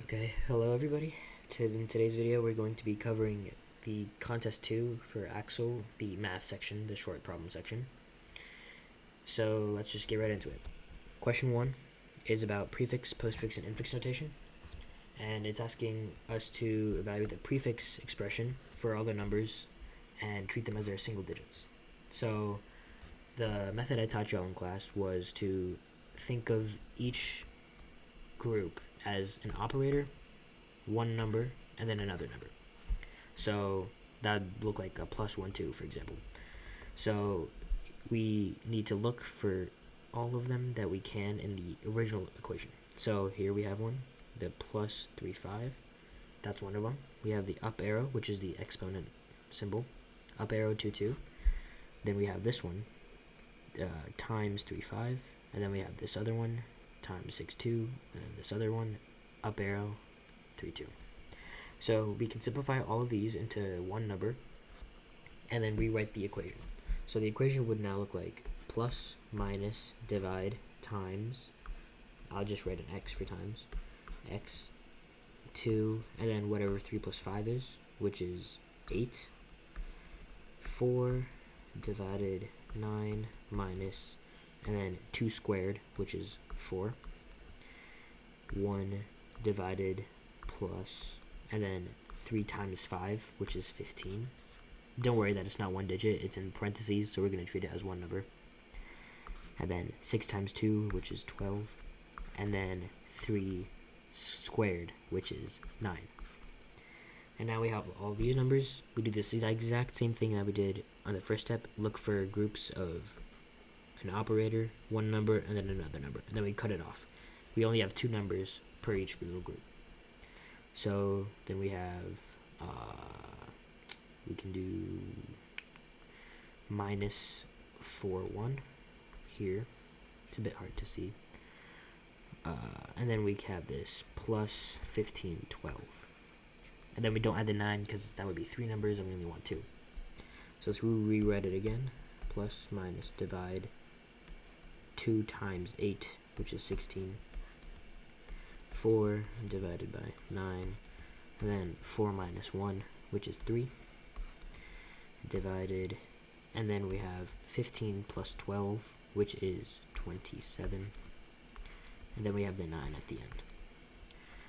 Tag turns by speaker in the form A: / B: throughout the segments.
A: Okay, hello everybody. In today's video, we're going to be covering the Contest 2 for ACSL, the math section, the short problem section. So let's just get right into it. Question 1 is about prefix, postfix, and infix notation. And it's asking us to evaluate the prefix expression for all the numbers and treat them as their single digits. So the method I taught y'all in class was to think of each group as an operator, one number, and then another number. So that'd look like a plus 1, 2, for example. So we need to look for all of them that we can in the original equation. So here we have one, the plus 3, 5. That's one of them. We have the up arrow, which is the exponent symbol, up arrow 2, 2. Then we have this one, times 3, 5. And then we have this other one, times 6, 2. And then this other one, up arrow 3, 2. So we can simplify all of these into one number and then rewrite the equation. So the equation would now look like plus, minus, divide, times, I'll just write an x for times, x, 2, and then whatever 3 plus 5 is, which is 8, 4 divided 9 minus, and then 2 squared, which is 4, 1 divided plus, and then 3 times 5, which is 15. Don't worry that it's not one digit, it's in parentheses, so we're going to treat it as one number. And then 6 times 2, which is 12, and then 3 squared, which is 9. And now we have all these numbers. We do this exact same thing that we did on the first step. Look for groups of an operator, one number, and then another number, and then we cut it off. We only have 2 numbers per each group. So then we have, we can do minus 4, 1 here. It's a bit hard to see. And then we have this plus 15, 12. And then we don't add the 9 because that would be 3 numbers and we only want 2. So let's rewrite it again. Plus, minus, divide 2 times 8, which is 16. 4 divided by 9, and then 4 minus 1, which is 3, divided, and then we have 15 plus 12, which is 27, and then we have the 9 at the end.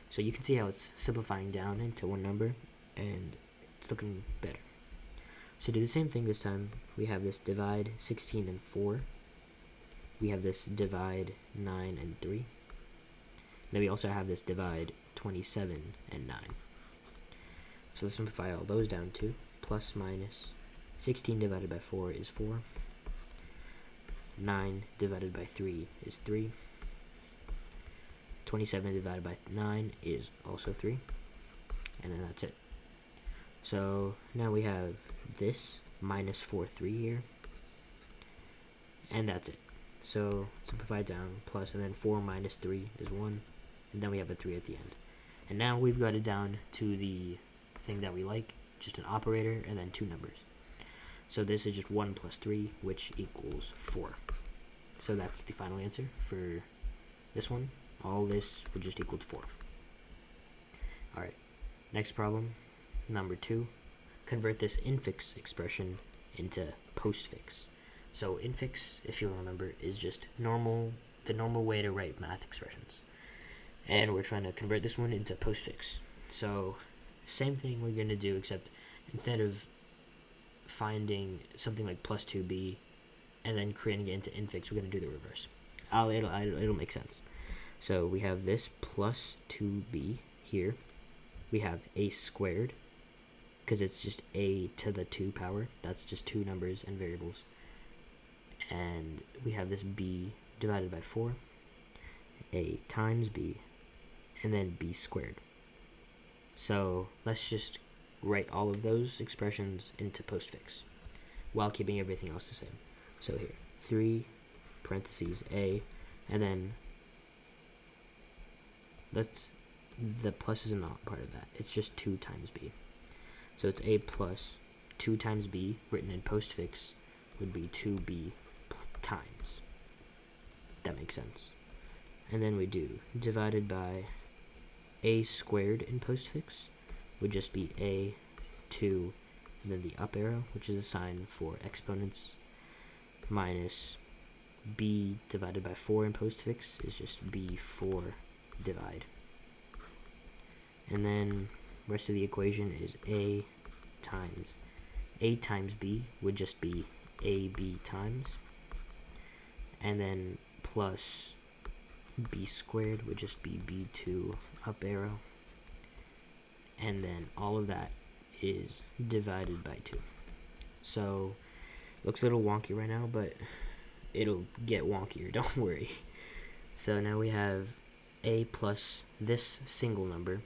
A: So you can see how it's simplifying down into one number, and it's looking better. So do the same thing this time. We have this divide 16 and 4. We have this divide 9 and 3. Then we also have this divide 27 and 9. So let's simplify all those down too. Plus, minus, 16 divided by 4 is 4. 9 divided by 3 is 3. 27 divided by 9 is also 3. And then that's it. So now we have this minus 4, 3 here. And that's it. So simplify it down, plus, and then 4 minus 3 is 1. And then we have a 3 at the end. And now we've got it down to the thing that we like, just an operator, and then 2 numbers. So this is just 1 plus 3, which equals 4. So that's the final answer for this one. All this would just equal 4. Alright, next problem, number 2. Convert this infix expression into postfix. So infix, if you remember, is just the normal way to write math expressions. And we're trying to convert this one into postfix. So same thing we're going to do, except instead of finding something like plus 2b and then creating it into infix, we're going to do the reverse. It'll make sense. So we have this plus 2b here. We have a squared, because it's just a to the 2 power. That's just 2 numbers and variables. And we have this b divided by 4, a times b, and then b squared. So let's just write all of those expressions into postfix while keeping everything else the same. So here, 3 parentheses a, and then the plus is not part of that. It's just 2 times b. So it's a plus 2 times b, written in postfix, would be 2b times. That makes sense. And then we do divided by a squared in postfix would just be a 2, and then the up arrow, which is a sign for exponents, minus b divided by 4 in postfix is just b4 divide. And then rest of the equation is a times b would just be ab times, and then plus b squared would just be b2 up arrow, and then all of that is divided by 2. So looks a little wonky right now, but it'll get wonkier, don't worry. So now we have a plus this single number,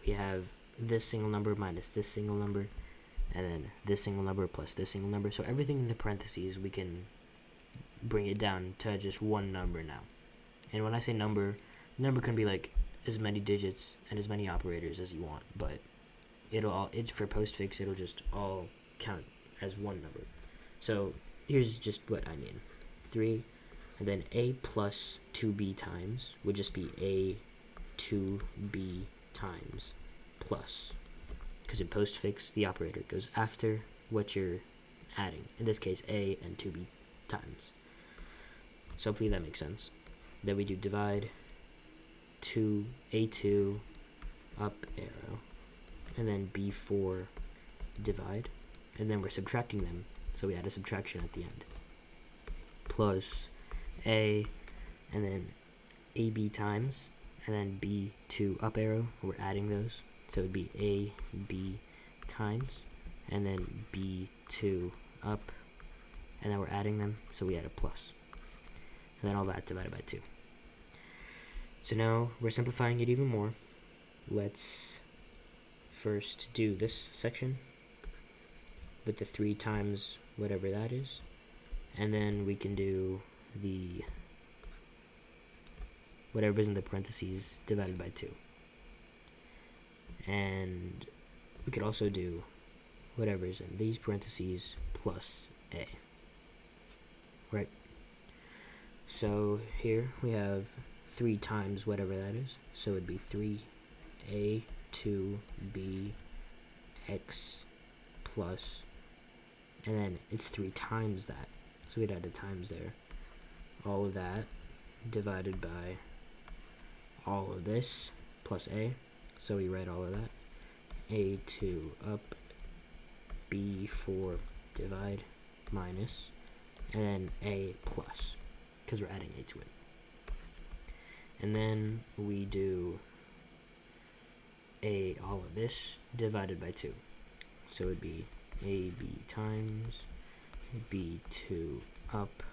A: we have this single number minus this single number, and then this single number plus this single number. So everything in the parentheses, we can bring it down to just one number now. And when I say number, number can be like as many digits and as many operators as you want, but it's for postfix, it'll just all count as one number. So here's just what I mean. 3, and then a plus 2b times would just be a 2b times plus, because in postfix the operator goes after what you're adding, in this case a and 2b times. So hopefully that makes sense. Then we do divide, a2 up arrow, and then b4 divide, and then we're subtracting them, so we add a subtraction at the end, plus a, and then ab times, and then b2 up arrow, we're adding those, so it would be ab times, and then b2 up, and then we're adding them, so we add a plus, and then all that divided by 2. So now we're simplifying it even more. Let's first do this section with the 3 times whatever that is, and then we can do the whatever's in the parentheses divided by 2, and we could also do whatever's in these parentheses plus a, right? So here we have 3 times whatever that is, so it'd be 3a 2b x plus, and then it's 3 times that, so we'd add a times there, all of that divided by all of this plus a, so we write all of that, a2 up, b4 divide, minus, and then a plus, because we're adding a to it. And then we do all of this divided by 2, so it would be ab times b2 up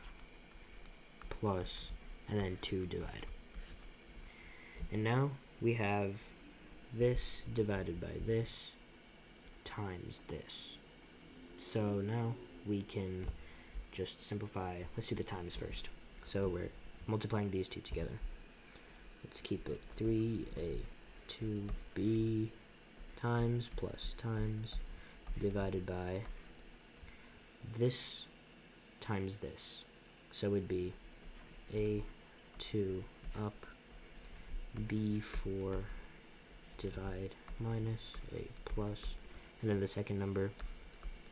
A: plus, and then 2 divide. And now we have this divided by this times this. So now we can just simplify. Let's do the times first. So we're multiplying these two together. Let's keep it 3a 2b times plus times divided by this times this. So it would be a2 up, b4 divide, minus a plus, and then the second number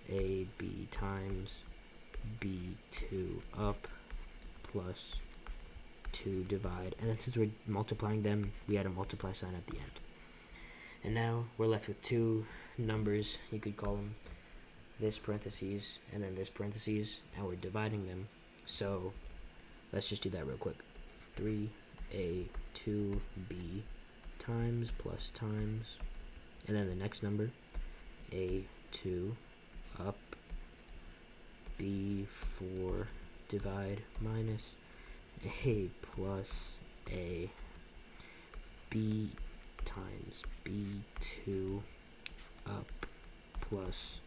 A: ab times b2 up plus 2 divide, and then since we're multiplying them, we add a multiply sign at the end. And now we're left with 2 numbers, you could call them this parentheses and then this parentheses, and we're dividing them. So let's just do that real quick. 3a 2b times plus times, and then the next number a2 up, b4 divide, minus a plus a, b times b2 up plus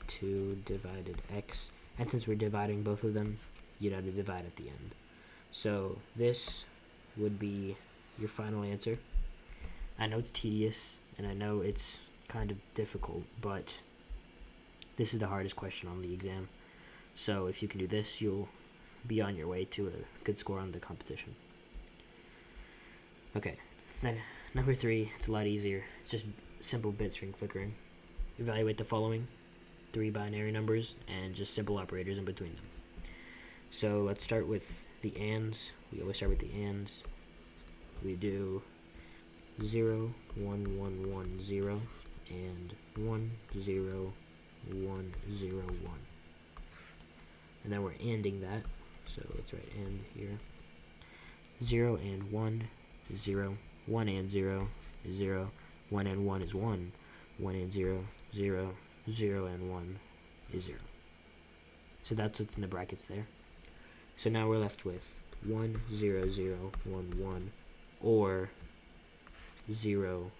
A: 2 divided x, and since we're dividing both of them, you'd have to divide at the end. So this would be your final answer. I know it's tedious and I know it's kind of difficult, but this is the hardest question on the exam. So if you can do this, you'll be on your way to a good score on the competition. Okay, Number 3, it's a lot easier. It's just simple bit string flickering. Evaluate the following 3 binary numbers and just simple operators in between them. So let's start with the ands. We always start with the ands. We do 0, 1, 1, 1, 0, and 1, 0, 1, 0, 1. And then we're anding that. So let's write and here. 0 and 1 is 0. 1 and 0 is 0. 1 and 1 is 1. 1 and 0, 0. 0 and 1 is 0. So that's what's in the brackets there. So now we're left with 1, 0, 0, 1, 1, or 0,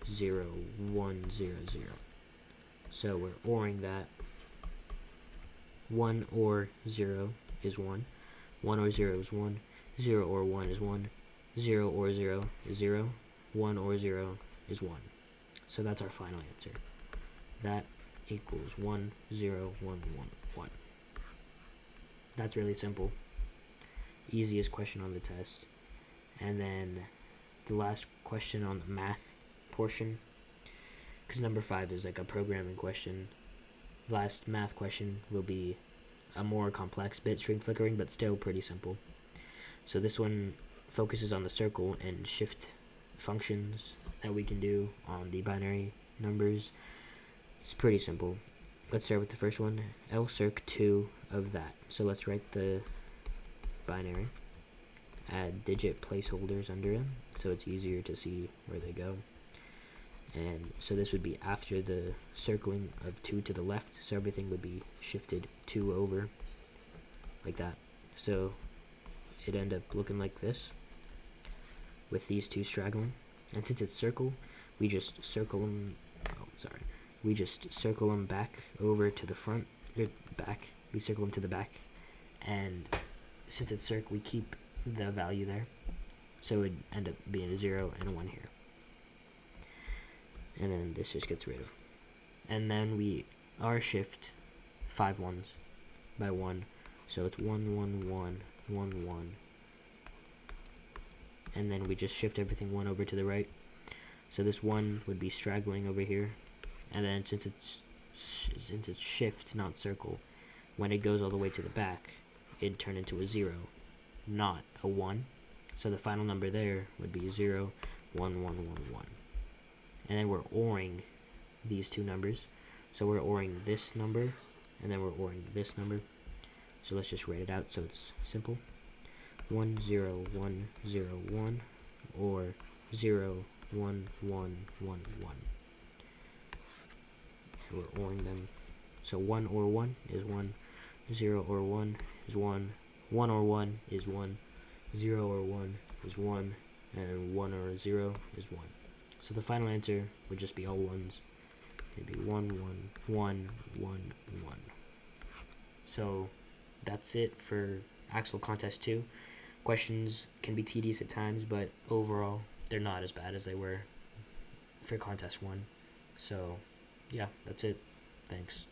A: 0, 1, 0, 0. So we're ORing that. 1 or 0 is 1. 1 or 0 is 1. 0 or 1 is 1. 0 or 0 is 0. 1 or 0 is 1. So that's our final answer. That equals 1, 0, 1, 1, 1. That's really simple. Easiest question on the test. And then the last question on the math portion, because number 5 is like a programming question. The last math question will be a more complex bit string flickering, but still pretty simple. So this one focuses on the circle and shift functions that we can do on the binary numbers. It's pretty simple. Let's start with the first one, L-circ 2 of that. So let's write the binary, add digit placeholders under them so it's easier to see where they go. And so this would be after the circling of 2 to the left, so everything would be shifted 2 over, like that. So it end up looking like this, with these 2 straggling. And since it's circle, we just circle them, we just circle them back over to the front, or back, we circle them to the back, and since it's circle, we keep the value there, so it would end up being a 0 and a 1 here. And then this just gets rid of. And then we R-shift 5 ones by 1, so it's 1, 1, 1, 1, 1. And then we just shift everything 1 over to the right. So this 1 would be straggling over here. And then since it's shift, not circle, when it goes all the way to the back, it'd turn into a 0, not a 1. So the final number there would be 0, 1, 1, 1, 1. And then we're ORing these 2 numbers. So we're ORing this number, and then we're ORing this number. So let's just write it out so it's simple. 1, 0, 1, 0, 1, or 0, 1, 1, 1, 1. We're ORing them. So 1 or 1 is 1, 0 or 1 is 1, 1 or 1 is 1, 0 or 1 is 1, and 1 or 0 is 1. So the final answer would just be all 1s. It'd be 1, 1, 1, 1, 1. So that's it for ACSL Contest 2. Questions can be tedious at times, but overall, they're not as bad as they were for Contest 1. So, yeah, that's it. Thanks.